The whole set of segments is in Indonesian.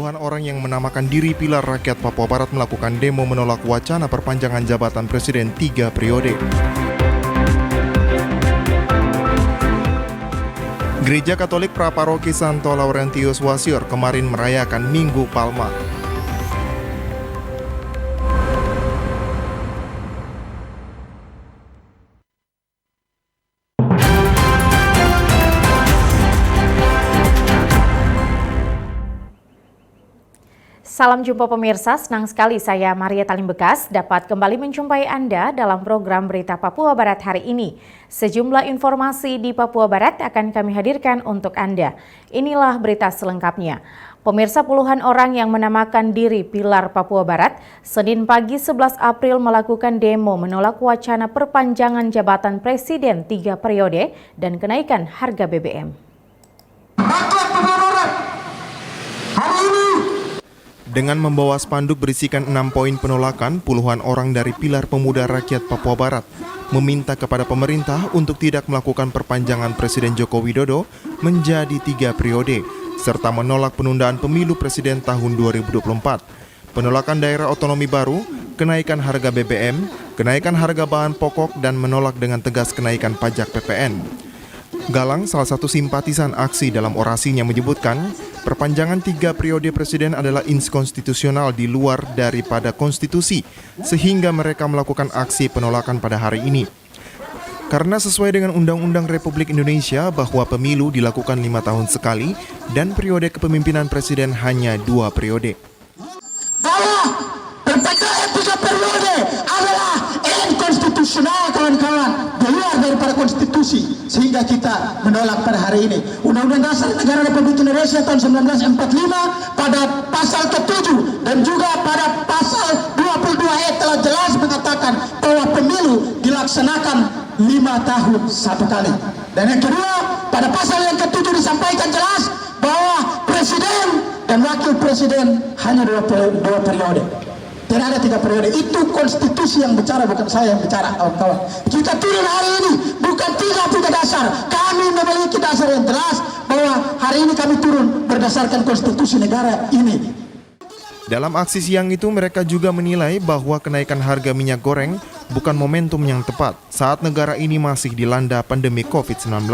Puluhan orang yang menamakan diri Pilar Rakyat Papua Barat melakukan demo menolak wacana perpanjangan jabatan Presiden 3 periode. Gereja Katolik Praparoki Santo Laurentius Wasior kemarin merayakan Minggu Palma. Salam jumpa pemirsa, senang sekali saya Maria Talim Bekas dapat kembali menjumpai Anda dalam program Berita Papua Barat hari ini. Sejumlah informasi di Papua Barat akan kami hadirkan untuk Anda. Inilah berita selengkapnya. Pemirsa, puluhan orang yang menamakan diri Pilar Papua Barat, Senin pagi 11 April melakukan demo menolak wacana perpanjangan jabatan Presiden 3 periode dan kenaikan harga BBM. Rakyat Papua Barat, hari ini dengan membawa spanduk berisikan 6 poin penolakan, puluhan orang dari Pilar Pemuda Rakyat Papua Barat meminta kepada pemerintah untuk tidak melakukan perpanjangan Presiden Joko Widodo menjadi 3 periode, serta menolak penundaan pemilu presiden tahun 2024, penolakan daerah otonomi baru, kenaikan harga BBM, kenaikan harga bahan pokok, dan menolak dengan tegas kenaikan pajak PPN. Galang, salah satu simpatisan aksi, dalam orasinya menyebutkan perpanjangan 3 periode presiden adalah inskonstitusional di luar daripada konstitusi, sehingga mereka melakukan aksi penolakan pada hari ini. Karena sesuai dengan Undang-Undang Republik Indonesia bahwa pemilu dilakukan 5 tahun sekali dan periode kepemimpinan presiden hanya 2 periode. bahwa perpanjangan 3 periode adalah inkonstitusional, kawan-kawan, di luar daripada konstitusi, sehingga kita menolak pada hari ini. Undang-Undang Dasar Negara Republik Indonesia tahun 1945 pada pasal ke-7 dan juga pada pasal 22E telah jelas mengatakan bahwa pemilu dilaksanakan 5 tahun satu kali. Dan yang kedua, pada pasal yang ke-7 disampaikan jelas bahwa presiden dan wakil presiden hanya 2 periode. Tidak ada 3 periode. Itu konstitusi yang bicara, bukan saya yang bicara, kawan-kawan. Kita turun hari ini bukan 3 dasar. Kami memiliki dasar yang jelas bahwa hari ini kami turun berdasarkan konstitusi negara ini. Dalam aksi siang itu, mereka juga menilai bahwa kenaikan harga minyak goreng bukan momentum yang tepat saat negara ini masih dilanda pandemi COVID-19.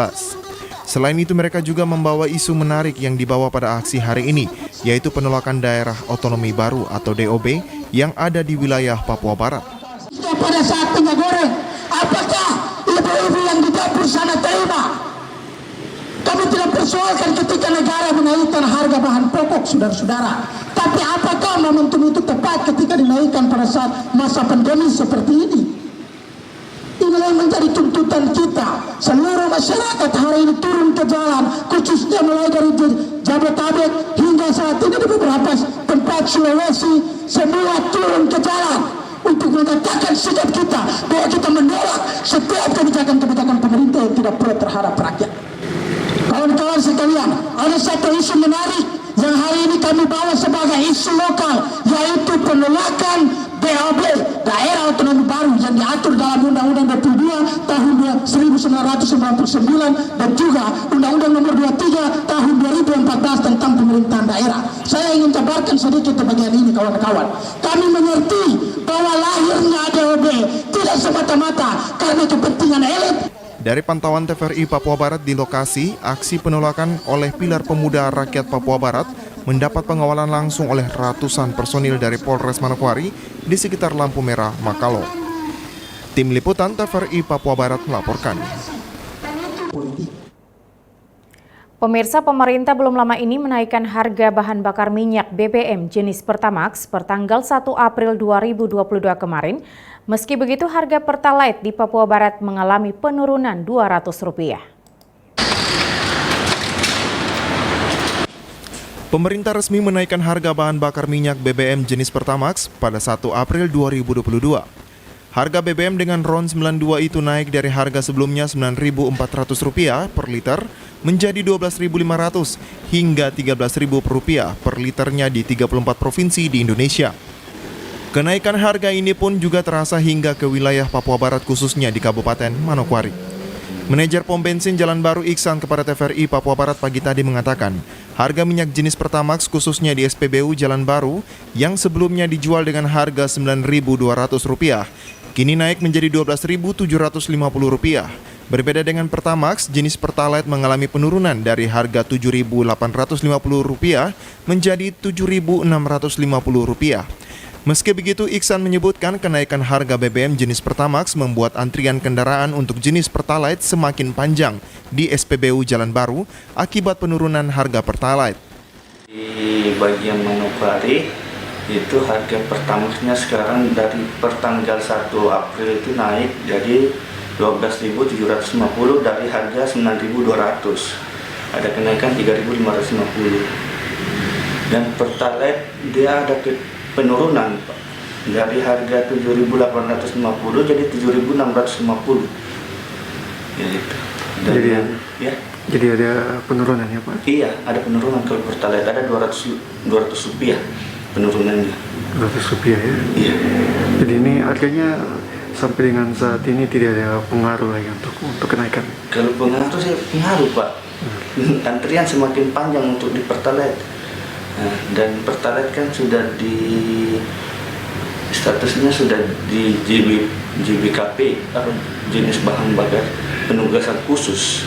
Selain itu, mereka juga membawa isu menarik yang dibawa pada aksi hari ini, yaitu penolakan daerah otonomi baru atau DOB yang ada di wilayah Papua Barat. Pada saat minyak goreng, apakah ibu-ibu yang di dapur sana terima? Kami tidak persoalkan ketika negara menaikkan harga bahan pokok, saudara-saudara. Tapi apakah momentum itu tepat ketika dinaikkan pada saat masa pandemi seperti ini? Inilah yang menjadi tuntutan kita. Seluruh masyarakat hari ini turun ke jalan, khususnya mulai dari Jabodetabek hingga saat ini di beberapa tempat Sulawesi, semua turun ke jalan untuk mengatakan sikap kita bahwa kita menolak setiap kebijakan-kebijakan pemerintah yang tidak pro terhadap rakyat. Kawan-kawan sekalian, ada satu isu menarik yang hari ini kami bawa sebagai isu lokal, yaitu penolakan DOB, daerah otonomi baru, yang diatur dalam Undang-Undang 22 tahun 1999 dan juga Undang-Undang nomor 23 tahun 2014 tentang pemerintahan daerah. Saya ingin jabarkan sedikit di bagian ini, kawan-kawan. Kami mengerti bahwa lahirnya DOB tidak semata-mata karena kepentingan elit. Dari pantauan TVRI Papua Barat di lokasi, aksi penolakan oleh Pilar Pemuda Rakyat Papua Barat mendapat pengawalan langsung oleh ratusan personil dari Polres Manokwari di sekitar lampu merah Makalo. Tim Liputan TVRI Papua Barat melaporkan. Pemirsa, pemerintah belum lama ini menaikkan harga bahan bakar minyak BBM jenis Pertamax pertanggal 1 April 2022 kemarin. Meski begitu, harga Pertalite di Papua Barat mengalami penurunan Rp200. Pemerintah resmi menaikkan harga bahan bakar minyak BBM jenis Pertamax pada 1 April 2022. Harga BBM dengan RON 92 itu naik dari harga sebelumnya Rp9.400 per liter menjadi Rp12.500 hingga Rp13.000 per liternya di 34 provinsi di Indonesia. Kenaikan harga ini pun juga terasa hingga ke wilayah Papua Barat, khususnya di Kabupaten Manokwari. Manajer pom bensin Jalan Baru Iksan kepada TVRI Papua Barat pagi tadi mengatakan, harga minyak jenis Pertamax khususnya di SPBU Jalan Baru yang sebelumnya dijual dengan harga Rp9.200, kini naik menjadi Rp12.750. Berbeda dengan Pertamax, jenis Pertalite mengalami penurunan dari harga Rp7.850 menjadi Rp7.650. Meski begitu, Iksan menyebutkan kenaikan harga BBM jenis Pertamax membuat antrian kendaraan untuk jenis Pertalite semakin panjang di SPBU Jalan Baru akibat penurunan harga Pertalite. Di bagian Manokwari itu harga Pertamaxnya sekarang dari pertanggal 1 April itu naik jadi Rp12.750 dari harga Rp9.200. Ada kenaikan Rp3.550. Dan Pertalite dia ada penurunan, Pak. Dari harga Rp7.850 jadi Rp7.650. Ya, gitu. Jadi ada penurunan ya, Pak? Iya, ada penurunan kalau Pertalite, ada Rp200 penurunannya. Rp200 ya? Iya. Jadi ini harganya sampai dengan saat ini tidak ada pengaruh lagi untuk kenaikan? Kalau pengaruh sih pengaruh, Pak. Antrian semakin panjang untuk di Pertalite. Nah, dan Pertalite kan sudah statusnya sudah di JBKP atau jenis bahan bakar penugasan khusus.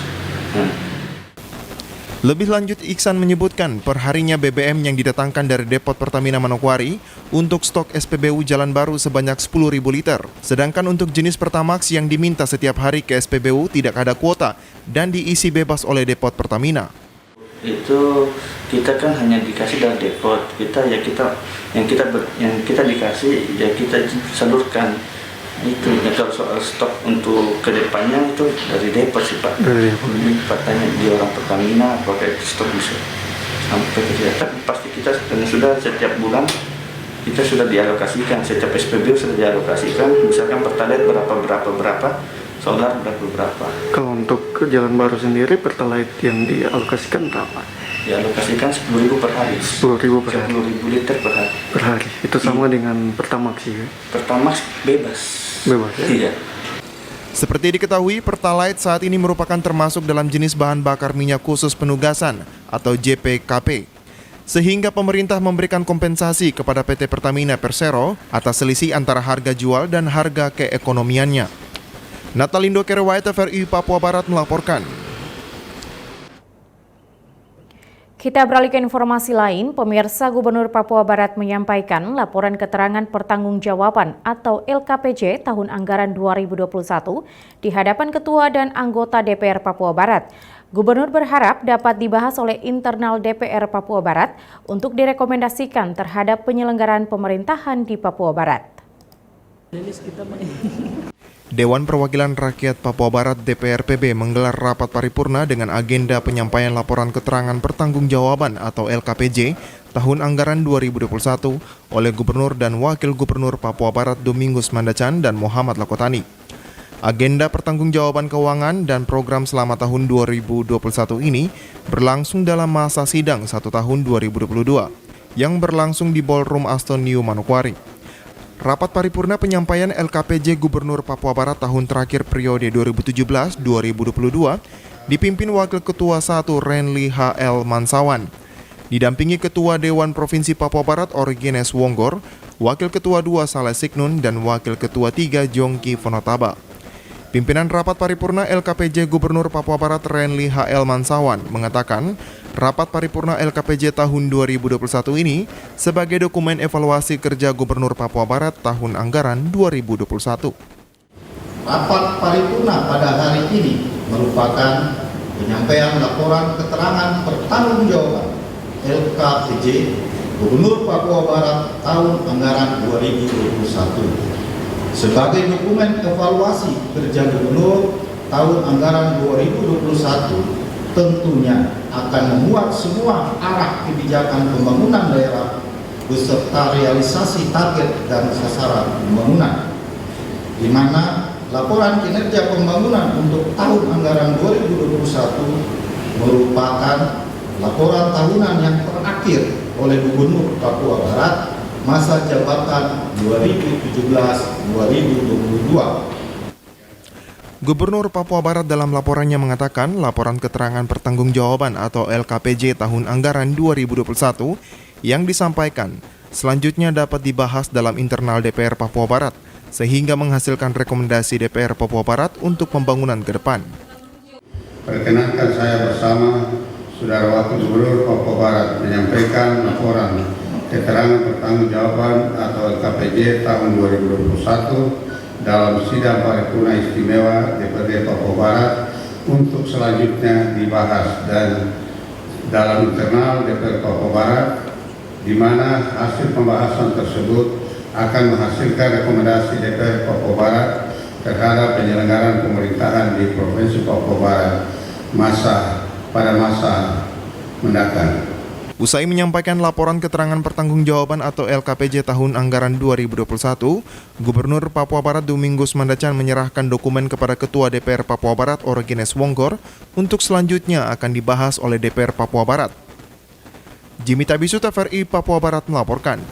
Lebih lanjut, Iksan menyebutkan perharinya BBM yang didatangkan dari depot Pertamina Manokwari untuk stok SPBU Jalan Baru sebanyak 10.000 liter. Sedangkan untuk jenis Pertamax yang diminta setiap hari ke SPBU tidak ada kuota dan diisi bebas oleh depot Pertamina. Itu kita kan hanya dikasih dari depot, yang kita dikasih ya kita salurkan. Itu kalau soal stok untuk kedepannya itu dari depot sih, Pak. Dari depot. Pak tanya di orang Pertamina apakah itu stok bisa sampai ke kita. Tapi pasti kita sudah setiap bulan kita sudah dialokasikan, setiap SPBU sudah dialokasikan. Misalkan Pertalite berapa, solar berapa. Kalau untuk Jalan Baru sendiri, Pertalite yang dialokasikan berapa? Dialokasikan 10.000 per hari. 10.000 per hari? 10.000 liter per hari. Per hari? Itu sama dengan Pertamax ya? Pertamax bebas. Bebas ya? Iya. Seperti diketahui, Pertalite saat ini merupakan termasuk dalam jenis bahan bakar minyak khusus penugasan atau JPKP. Sehingga pemerintah memberikan kompensasi kepada PT Pertamina Persero atas selisih antara harga jual dan harga keekonomiannya. Natalindo Kerewai, TVRI Papua Barat melaporkan. Kita beralih ke informasi lain, pemirsa Gubernur Papua Barat menyampaikan laporan keterangan pertanggungjawaban atau LKPJ tahun anggaran 2021 di hadapan Ketua dan anggota DPR Papua Barat. Gubernur berharap dapat dibahas oleh internal DPR Papua Barat untuk direkomendasikan terhadap penyelenggaraan pemerintahan di Papua Barat. Dewan Perwakilan Rakyat Papua Barat DPRPB menggelar rapat paripurna dengan agenda penyampaian laporan keterangan pertanggungjawaban atau LKPJ tahun anggaran 2021 oleh Gubernur dan Wakil Gubernur Papua Barat Domingus Mandacan dan Muhammad Lakotani. Agenda pertanggungjawaban keuangan dan program selama tahun 2021 ini berlangsung dalam masa sidang 1 tahun 2022 yang berlangsung di Ballroom Aston New Manokwari. Rapat paripurna penyampaian LKPJ Gubernur Papua Barat tahun terakhir periode 2017-2022 dipimpin Wakil Ketua 1 Renli H.L. Mansawan. Didampingi Ketua Dewan Provinsi Papua Barat Origines Wonggor, Wakil Ketua 2 Saleh Siknun, dan Wakil Ketua 3 Jongki Fonotaba. Pimpinan rapat paripurna LKPJ Gubernur Papua Barat Renli H.L. Mansawan mengatakan rapat paripurna LKPJ tahun 2021 ini sebagai dokumen evaluasi kerja Gubernur Papua Barat tahun anggaran 2021. Rapat paripurna pada hari ini merupakan penyampaian laporan keterangan pertanggungjawaban LKPJ Gubernur Papua Barat tahun anggaran 2021. Sebagai dokumen evaluasi kerja Gubernur tahun anggaran 2021 tentunya akan memuat semua arah kebijakan pembangunan daerah beserta realisasi target dan sasaran pembangunan, di mana laporan kinerja pembangunan untuk tahun anggaran 2021 merupakan laporan tahunan yang terakhir oleh Gubernur Papua Barat masa jabatan 2017-2022. Gubernur Papua Barat dalam laporannya mengatakan laporan keterangan pertanggungjawaban atau LKPJ tahun anggaran 2021 yang disampaikan selanjutnya dapat dibahas dalam internal DPR Papua Barat sehingga menghasilkan rekomendasi DPR Papua Barat untuk pembangunan ke depan. Perkenankan saya bersama Saudara Wakil Gubernur Papua Barat menyampaikan laporan keterangan pertanggungjawaban atau LKPJ tahun 2021 dalam sidang paripurna istimewa DPRD Papua Barat untuk selanjutnya dibahas dan dalam internal DPR Papua Barat, di mana hasil pembahasan tersebut akan menghasilkan rekomendasi DPR Papua Barat terhadap penyelenggaraan pemerintahan di Provinsi Papua Barat pada masa mendatang. Usai menyampaikan laporan keterangan pertanggungjawaban atau LKPJ tahun anggaran 2021, Gubernur Papua Barat Domingus Mandacan menyerahkan dokumen kepada Ketua DPR Papua Barat Orgenes Wonggor untuk selanjutnya akan dibahas oleh DPR Papua Barat. Jimmy Tabisu, TVRI Papua Barat melaporkan.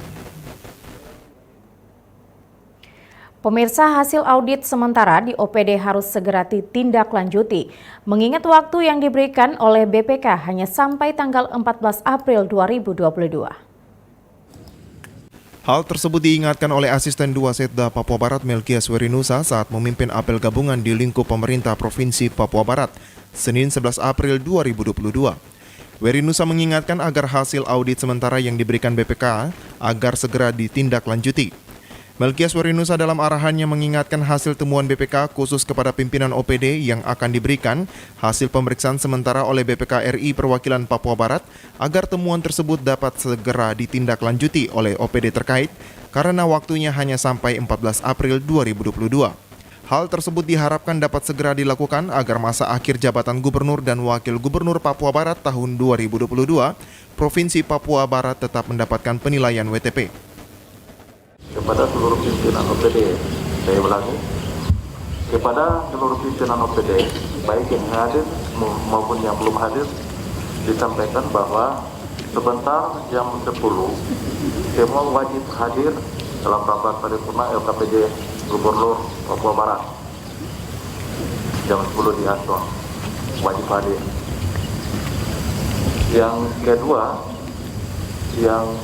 Pemirsa, hasil audit sementara di OPD harus segera ditindaklanjuti, mengingat waktu yang diberikan oleh BPK hanya sampai tanggal 14 April 2022. Hal tersebut diingatkan oleh Asisten 2 Setda Papua Barat Melkias Werinusa saat memimpin apel gabungan di lingkup pemerintah Provinsi Papua Barat, Senin 11 April 2022. Werinusa mengingatkan agar hasil audit sementara yang diberikan BPK agar segera ditindaklanjuti. Melkias Werinusa dalam arahannya mengingatkan hasil temuan BPK khusus kepada pimpinan OPD yang akan diberikan hasil pemeriksaan sementara oleh BPK RI Perwakilan Papua Barat agar temuan tersebut dapat segera ditindaklanjuti oleh OPD terkait karena waktunya hanya sampai 14 April 2022. Hal tersebut diharapkan dapat segera dilakukan agar masa akhir jabatan Gubernur dan Wakil Gubernur Papua Barat tahun 2022, Provinsi Papua Barat tetap mendapatkan penilaian WTP. Kepada seluruh pimpinan OPD, saya ulangi, kepada seluruh pimpinan OPD, baik yang hadir maupun yang belum hadir, disampaikan bahwa sebentar jam 10, semua wajib hadir dalam rapat paripurna LKPJ Gubernur Papua Barat. Jam 10 di Aswan, wajib hadir. Yang kedua, yang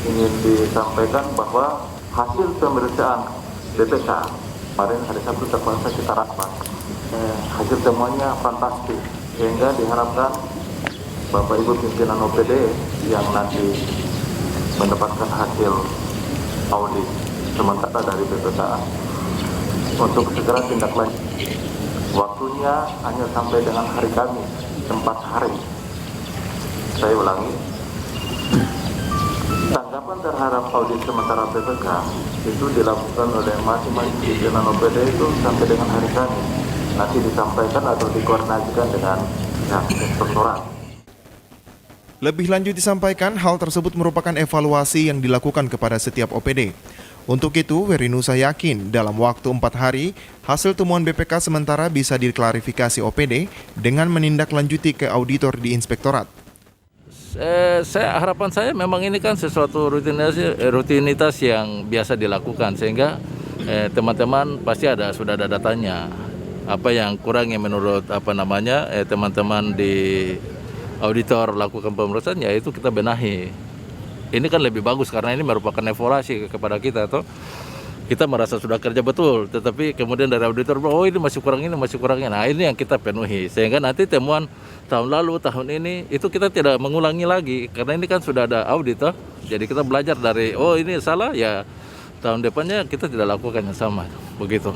ingin disampaikan bahwa hasil pemeriksaan BPK kemarin hari Sabtu terpaksa kita rapat, hasil temuannya fantastis sehingga diharapkan Bapak Ibu pimpinan OPD yang nanti mendapatkan hasil audit sementara dari BPK untuk segera tindak lanjut. Waktunya hanya sampai dengan hari Kamis 4 hari. Saya ulangi, tanggapan terhadap audit sementara BPK itu dilakukan oleh masing-masing pimpinan OPD itu sampai dengan hari Kamis. Nanti disampaikan atau dikoordinasikan dengan pihak inspektorat. Lebih lanjut disampaikan, hal tersebut merupakan evaluasi yang dilakukan kepada setiap OPD. Untuk itu, Werinusa yakin dalam waktu 4 hari, hasil temuan BPK sementara bisa diklarifikasi OPD dengan menindaklanjuti ke auditor di inspektorat. Harapan saya memang ini kan sesuatu rutinitas yang biasa dilakukan sehingga teman-teman pasti sudah ada datanya. Apa yang kurang yang menurut teman-teman di auditor lakukan pemeriksaan, ya itu kita benahi. Ini kan lebih bagus karena ini merupakan evaluasi kepada kita toh. Kita merasa sudah kerja betul, tetapi kemudian dari auditor, oh ini masih kurang ini, masih kurang ini. Nah ini yang kita penuhi, sehingga nanti temuan tahun lalu, tahun ini, itu kita tidak mengulangi lagi. Karena ini kan sudah ada audit toh. Jadi kita belajar dari, oh ini salah, ya tahun depannya kita tidak lakukan yang sama. Begitu.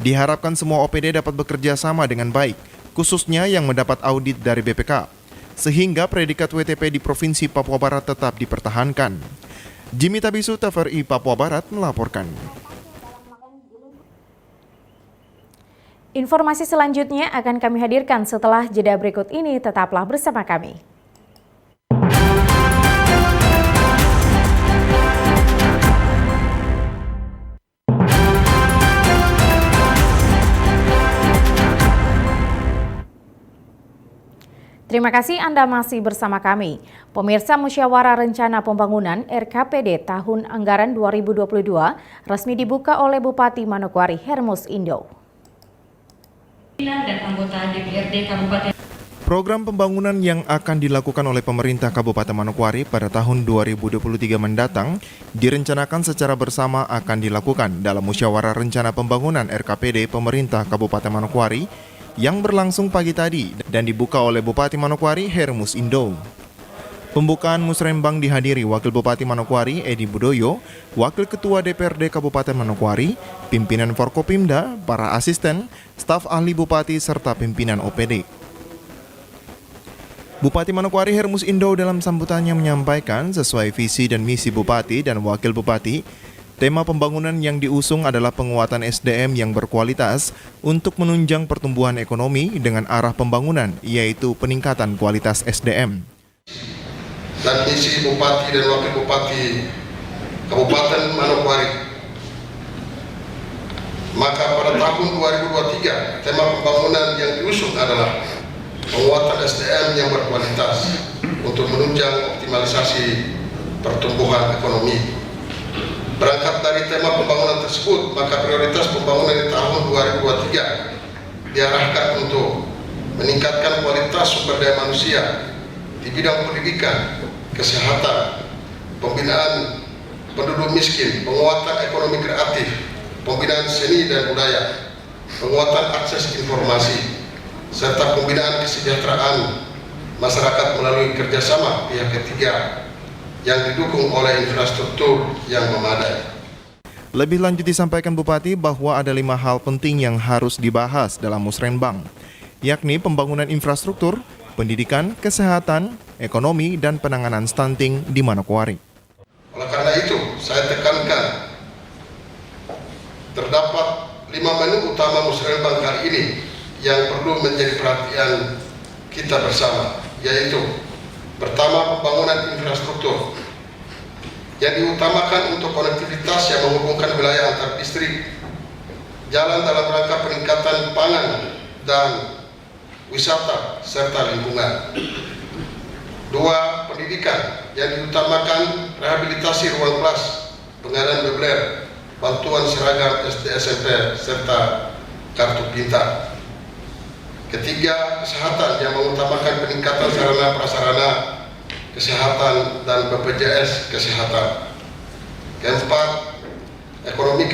Diharapkan semua OPD dapat bekerja sama dengan baik, khususnya yang mendapat audit dari BPK, sehingga predikat WTP di Provinsi Papua Barat tetap dipertahankan. Jimmy Tabisu, TVRI Papua Barat melaporkan. Informasi selanjutnya akan kami hadirkan setelah jeda berikut ini. Tetaplah bersama kami. Terima kasih Anda masih bersama kami. Pemirsa, Musyawarah Rencana Pembangunan RKPD tahun anggaran 2022 resmi dibuka oleh Bupati Manokwari Hermus Indo. dan anggota DPRD Kabupaten. Program pembangunan yang akan dilakukan oleh pemerintah Kabupaten Manokwari pada tahun 2023 mendatang direncanakan secara bersama akan dilakukan dalam musyawarah rencana pembangunan RKPD pemerintah Kabupaten Manokwari yang berlangsung pagi tadi dan dibuka oleh Bupati Manokwari Hermus Indo. Pembukaan musrembang dihadiri Wakil Bupati Manokwari Edi Budoyo, Wakil Ketua DPRD Kabupaten Manokwari, pimpinan Forkopimda, para asisten, staf ahli Bupati serta pimpinan OPD. Bupati Manokwari Hermus Indo dalam sambutannya menyampaikan sesuai visi dan misi Bupati dan Wakil Bupati, tema pembangunan yang diusung adalah penguatan SDM yang berkualitas untuk menunjang pertumbuhan ekonomi dengan arah pembangunan, yaitu peningkatan kualitas SDM. Dan misi Bupati dan Wakil Bupati Kabupaten Manokwari. Maka pada tahun 2023, tema pembangunan yang diusung adalah penguatan SDM yang berkualitas untuk menunjang optimalisasi pertumbuhan ekonomi. Berangkat dari tema pembangunan tersebut, maka prioritas pembangunan di tahun 2023 diarahkan untuk meningkatkan kualitas sumber daya manusia di bidang pendidikan, kesehatan, pembinaan penduduk miskin, penguatan ekonomi kreatif, pembinaan seni dan budaya, penguatan akses informasi, serta pembinaan kesejahteraan masyarakat melalui kerjasama pihak ketiga yang didukung oleh infrastruktur yang memadai. Lebih lanjut disampaikan Bupati bahwa ada 5 hal penting yang harus dibahas dalam musrembang, yakni pembangunan infrastruktur, pendidikan, kesehatan, ekonomi, dan penanganan stunting di Manokwari. Oleh karena itu, saya tekankan terdapat 5 menu utama musrembang kali ini yang perlu menjadi perhatian kita bersama, yaitu pertama, pembangunan infrastruktur yang diutamakan untuk konektivitas yang menghubungkan wilayah antar distrik, jalan dalam rangka peningkatan pangan dan wisata serta lingkungan. 2. Pendidikan yang diutamakan rehabilitasi ruang kelas, pengadaan mebler, bantuan seragam SD SMP serta kartu pintar. 3. Kesehatan yang mengutamakan peningkatan sarana prasarana kesehatan dan BPJS kesehatan. 4. Ekonomi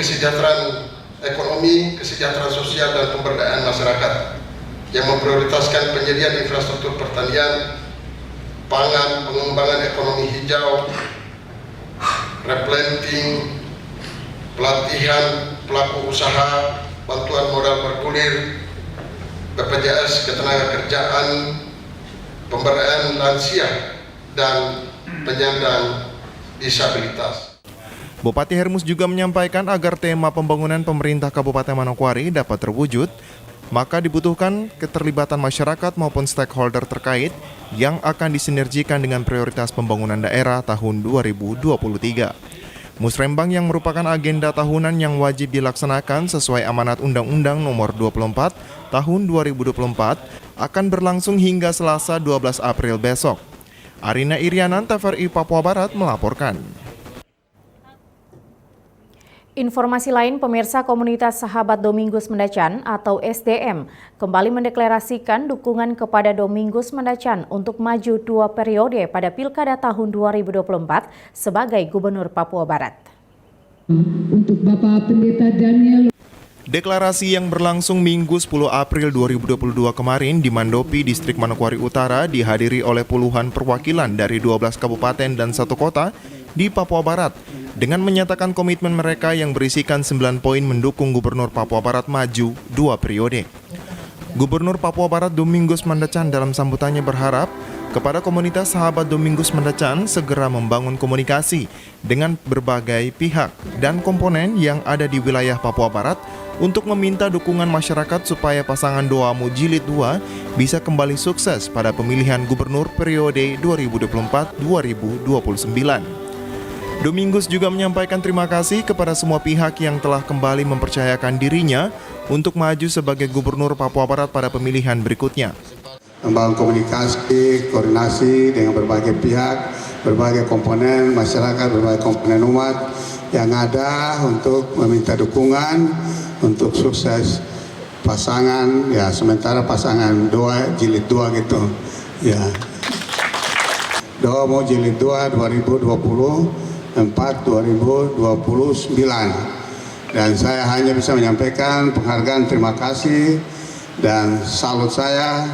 kesejahteraan sosial dan pemberdayaan masyarakat yang memprioritaskan penyediaan infrastruktur pertanian, pangan, pengembangan ekonomi hijau, replanting, pelatihan pelaku usaha, bantuan modal bergulir, BPJS ketenagakerjaan, pemberdayaan lansia, dan penyandang disabilitas. Bupati Hermus juga menyampaikan agar tema pembangunan pemerintah Kabupaten Manokwari dapat terwujud, maka dibutuhkan keterlibatan masyarakat maupun stakeholder terkait yang akan disinergikan dengan prioritas pembangunan daerah tahun 2023. Musrembang yang merupakan agenda tahunan yang wajib dilaksanakan sesuai amanat Undang-Undang Nomor 24 Tahun 2024 akan berlangsung hingga Selasa 12 April besok. Arina Irianan, TVRI Papua Barat melaporkan. Informasi lain, pemirsa komunitas Sahabat Domingus Mendacan atau SDM kembali mendeklarasikan dukungan kepada Domingus Mendacan untuk maju 2 periode pada Pilkada tahun 2024 sebagai Gubernur Papua Barat. Untuk Bapak Pendeta Daniel. Deklarasi yang berlangsung Minggu 10 April 2022 kemarin di Mandopi, Distrik Manokwari Utara dihadiri oleh puluhan perwakilan dari 12 kabupaten dan 1 kota di Papua Barat dengan menyatakan komitmen mereka yang berisikan 9 poin mendukung Gubernur Papua Barat maju 2 periode. Gubernur Papua Barat Domingus Mendacan dalam sambutannya berharap kepada komunitas Sahabat Domingus Mendacan segera membangun komunikasi dengan berbagai pihak dan komponen yang ada di wilayah Papua Barat untuk meminta dukungan masyarakat supaya pasangan Doamu Jilid 2 bisa kembali sukses pada pemilihan gubernur periode 2024-2029. Domingus juga menyampaikan terima kasih kepada semua pihak yang telah kembali mempercayakan dirinya untuk maju sebagai Gubernur Papua Barat pada pemilihan berikutnya. Membangun komunikasi, koordinasi dengan berbagai pihak, berbagai komponen masyarakat, berbagai komponen umat yang ada untuk meminta dukungan untuk sukses pasangan ya, sementara pasangan 2 jilid 2 gitu ya. Doa mau jilid 2 2024 2029, dan saya hanya bisa menyampaikan penghargaan terima kasih dan salut saya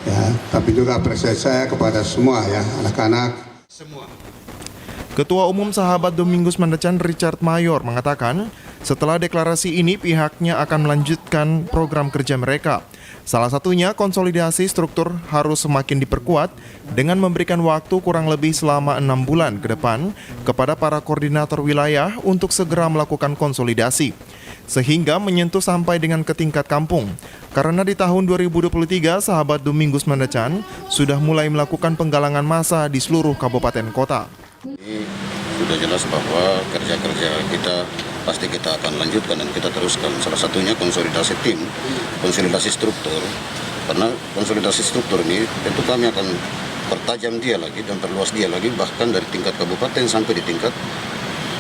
ya, tapi juga apresiasi saya kepada semua ya, anak-anak semua. Ketua Umum Sahabat Domingus Mandacan Richard Mayor mengatakan, setelah deklarasi ini pihaknya akan melanjutkan program kerja mereka. Salah satunya konsolidasi struktur harus semakin diperkuat dengan memberikan waktu kurang lebih selama 6 bulan ke depan kepada para koordinator wilayah untuk segera melakukan konsolidasi, sehingga menyentuh sampai dengan ke tingkat kampung. Karena di tahun 2023, Sahabat Domingus Mandacan sudah mulai melakukan penggalangan massa di seluruh kabupaten kota. Ini sudah jelas bahwa kerja-kerja kita pasti kita akan lanjutkan dan kita teruskan. Salah satunya konsolidasi tim, konsolidasi struktur. Karena konsolidasi struktur ini tentu kami akan pertajam dia lagi dan perluas dia lagi, bahkan dari tingkat kabupaten sampai di tingkat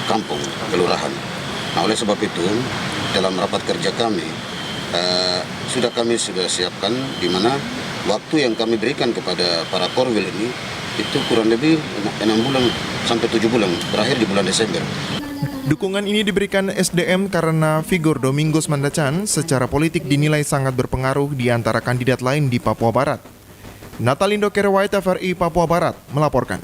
kampung, kelurahan. Nah, oleh sebab itu dalam rapat kerja kami kami sudah siapkan di mana waktu yang kami berikan kepada para korwil ini itu kurang lebih 6 bulan sampai 7 bulan, berakhir di bulan Desember. Dukungan ini diberikan SDM karena figur Domingus Mandacan secara politik dinilai sangat berpengaruh di antara kandidat lain di Papua Barat. Natalindo Kerewai, TVRI Papua Barat melaporkan.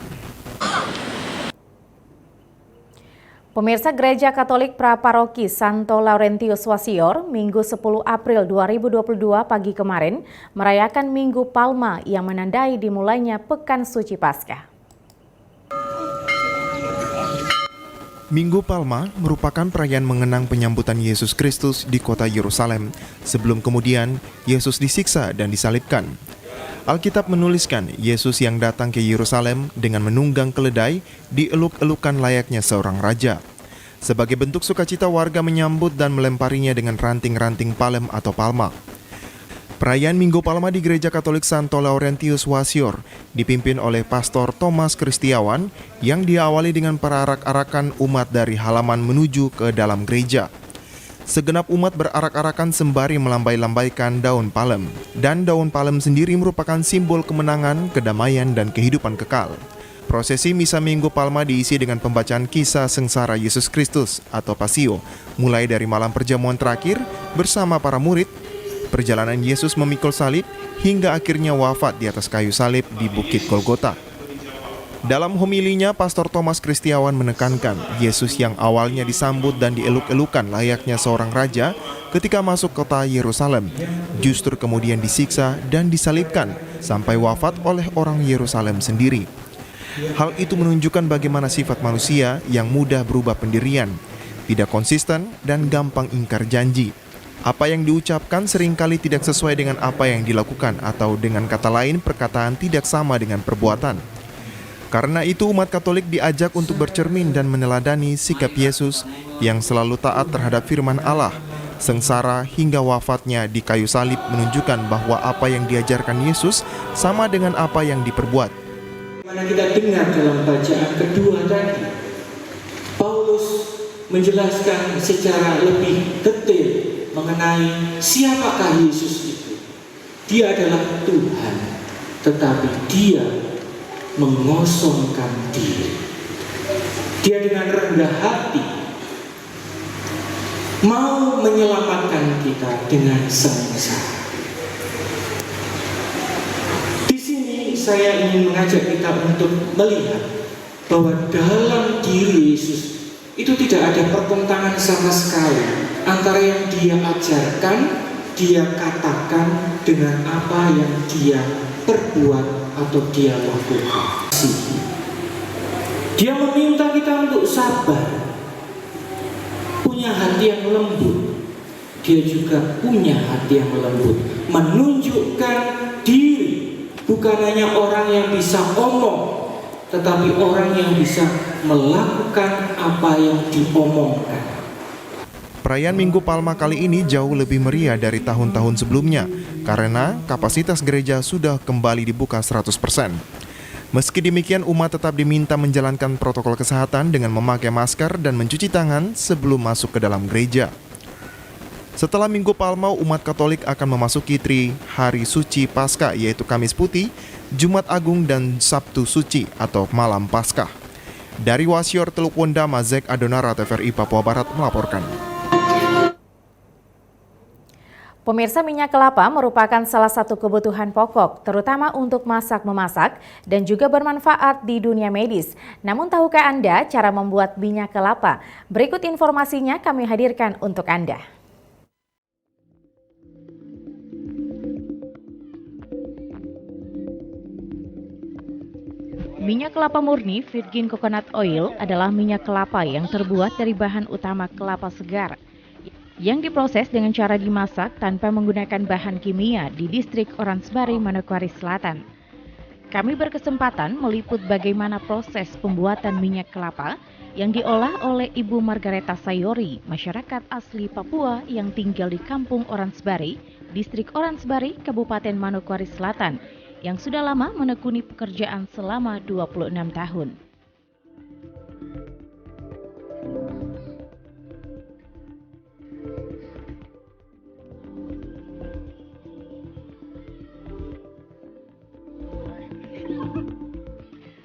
Pemirsa, Gereja Katolik Praparoki Santo Laurentius Wasior Minggu 10 April 2022 pagi kemarin merayakan Minggu Palma yang menandai dimulainya Pekan Suci Paskah. Minggu Palma merupakan perayaan mengenang penyambutan Yesus Kristus di kota Yerusalem sebelum kemudian Yesus disiksa dan disalibkan. Alkitab menuliskan Yesus yang datang ke Yerusalem dengan menunggang keledai dieluk-elukan layaknya seorang raja. Sebagai bentuk sukacita, warga menyambut dan melemparinya dengan ranting-ranting palem atau palma. Perayaan Minggu Palma di Gereja Katolik Santo Laurentius Wasior dipimpin oleh Pastor Thomas Kristiawan yang diawali dengan perarak-arakan umat dari halaman menuju ke dalam gereja. Segenap umat berarak-arakan sembari melambai-lambaikan daun palem. Dan daun palem sendiri merupakan simbol kemenangan, kedamaian, dan kehidupan kekal. Prosesi Misa Minggu Palma diisi dengan pembacaan kisah sengsara Yesus Kristus atau Pasio, mulai dari malam perjamuan terakhir bersama para murid, perjalanan Yesus memikul salib, hingga akhirnya wafat di atas kayu salib di Bukit Golgota. Dalam homilinya, Pastor Thomas Kristiawan menekankan Yesus yang awalnya disambut dan dieluk-elukan layaknya seorang raja ketika masuk kota Yerusalem, justru kemudian disiksa dan disalibkan sampai wafat oleh orang Yerusalem sendiri. Hal itu menunjukkan bagaimana sifat manusia yang mudah berubah pendirian, tidak konsisten dan gampang ingkar janji. Apa yang diucapkan seringkali tidak sesuai dengan apa yang dilakukan, atau dengan kata lain perkataan tidak sama dengan perbuatan. Karena itu umat Katolik diajak untuk bercermin dan meneladani sikap Yesus yang selalu taat terhadap firman Allah. Sengsara hingga wafatnya di kayu salib menunjukkan bahwa apa yang diajarkan Yesus sama dengan apa yang diperbuat. Mana kita dengar dalam bacaan kedua tadi, Paulus menjelaskan secara lebih detail mengenai siapakah Yesus itu. Dia adalah Tuhan, tetapi dia mengosongkan diri. Dia dengan rendah hati mau menyelamatkan kita dengan sengsara. Di sini saya ingin mengajak kita untuk melihat bahwa dalam diri Yesus itu tidak ada pertentangan sama sekali antara yang dia ajarkan, dia katakan dengan apa yang dia perbuat atau dia lakukan. Dia meminta kita untuk sabar, punya hati yang lembut. Dia juga punya hati yang lembut, menunjukkan diri bukan hanya orang yang bisa omong, tetapi orang yang bisa melakukan apa yang diomongkan. Perayaan Minggu Palma kali ini jauh lebih meriah dari tahun-tahun sebelumnya karena kapasitas gereja sudah kembali dibuka 100%. Meski demikian, umat tetap diminta menjalankan protokol kesehatan dengan memakai masker dan mencuci tangan sebelum masuk ke dalam gereja. Setelah Minggu Palma, umat Katolik akan memasuki hari suci Paskah, yaitu Kamis Putih, Jumat Agung, dan Sabtu Suci atau Malam Paskah. Dari Wasior Teluk Wondama, Zek Adonara, TVRI Papua Barat melaporkan. Pemirsa, minyak kelapa merupakan salah satu kebutuhan pokok, terutama untuk masak-memasak dan juga bermanfaat di dunia medis. Namun tahukah Anda cara membuat minyak kelapa? Berikut informasinya kami hadirkan untuk Anda. Minyak kelapa murni virgin coconut oil adalah minyak kelapa yang terbuat dari bahan utama kelapa segar yang diproses dengan cara dimasak tanpa menggunakan bahan kimia di distrik Oransbari, Manokwari Selatan. Kami berkesempatan meliput bagaimana proses pembuatan minyak kelapa yang diolah oleh Ibu Margareta Sayori, masyarakat asli Papua yang tinggal di Kampung Oransbari, distrik Oransbari, Kabupaten Manokwari Selatan, yang sudah lama menekuni pekerjaan selama 26 tahun.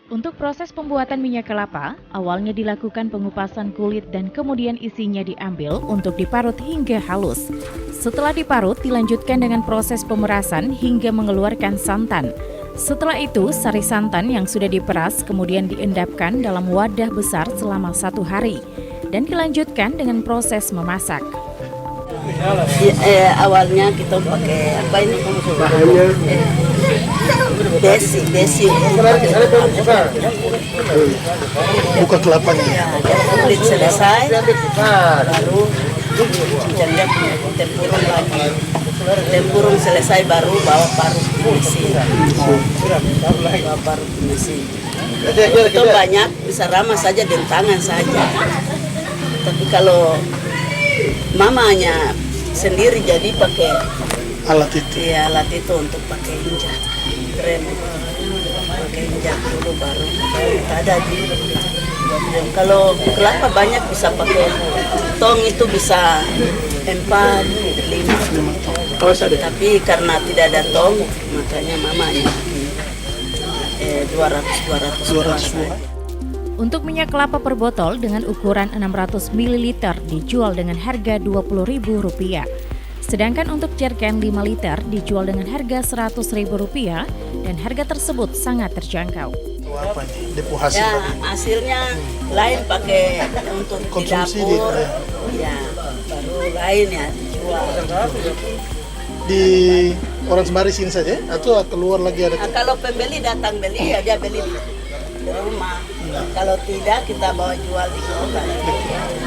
Untuk proses pembuatan minyak kelapa, awalnya dilakukan pengupasan kulit dan kemudian isinya diambil untuk diparut hingga halus. Setelah diparut, dilanjutkan dengan proses pemerasan hingga mengeluarkan santan. Setelah itu, sari santan yang sudah diperas kemudian diendapkan dalam wadah besar selama 1 hari dan dilanjutkan dengan proses memasak. Awalnya kita pakai apa ini? Besi. Buka kelapanya. Kulit selesai, baru janda tempurung lagi. Tempurung selesai baru bawa parut mesin. Itu banyak bisa ramas saja dengan tangan saja. Tapi kalau mamanya sendiri jadi pakai alat itu. Iya, alat itu untuk pakai injak. Rem pakai injak dulu baru ada di. Kalau kelapa banyak bisa pakai tong itu bisa 4, 5. Tapi karena tidak ada tong makanya mamanya 200. Untuk minyak kelapa per botol dengan ukuran 600 ml dijual dengan harga Rp20.000. Sedangkan untuk jerrycan 5 liter dijual dengan harga Rp100.000 dan harga tersebut sangat terjangkau. Apa nih? Depo hasil ya, hasilnya lain pakai untuk konsumsi di dapur. Ya, baru lain ya dijual. Di Oransbari sini saja atau keluar lagi ada? Kalau pembeli datang beli ya dia beli di rumah. Kalau tidak kita bawa jual di kota.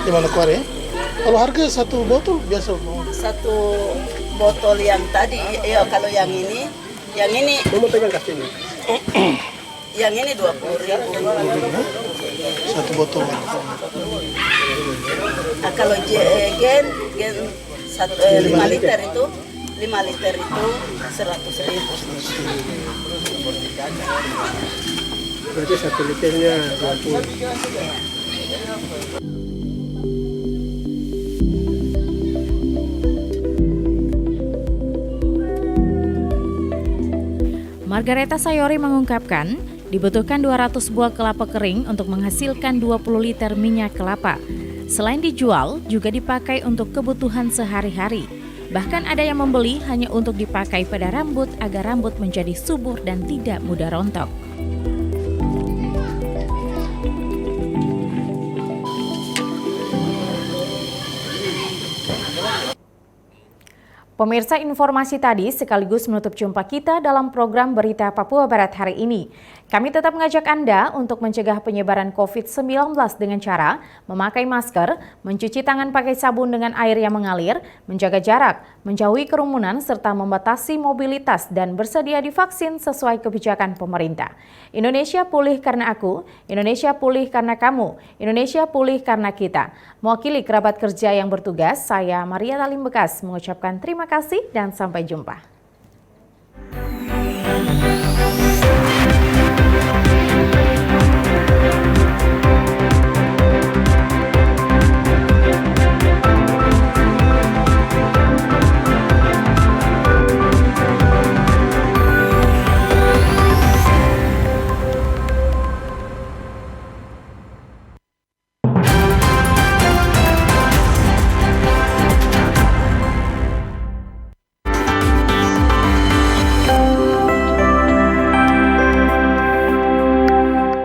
Di Manokwari ya? Kalau harga 1 botol biasa? 1 botol yang tadi, ya kalau yang ini mau pegang kasihnya? Yang ini 20.000. 1 botol. Kalau gen 5 liter itu 100.000. Berarti 1 liternya 20. Margareta Sayori mengungkapkan, dibutuhkan 200 buah kelapa kering untuk menghasilkan 20 liter minyak kelapa. Selain dijual, juga dipakai untuk kebutuhan sehari-hari. Bahkan ada yang membeli hanya untuk dipakai pada rambut agar rambut menjadi subur dan tidak mudah rontok. Pemirsa, informasi tadi sekaligus menutup jumpa kita dalam program Berita Papua Barat hari ini. Kami tetap mengajak Anda untuk mencegah penyebaran COVID-19 dengan cara memakai masker, mencuci tangan pakai sabun dengan air yang mengalir, menjaga jarak, menjauhi kerumunan, serta membatasi mobilitas dan bersedia divaksin sesuai kebijakan pemerintah. Indonesia pulih karena aku, Indonesia pulih karena kamu, Indonesia pulih karena kita. Mewakili kerabat kerja yang bertugas, saya Maria Talim Bekas mengucapkan terima kasih dan sampai jumpa.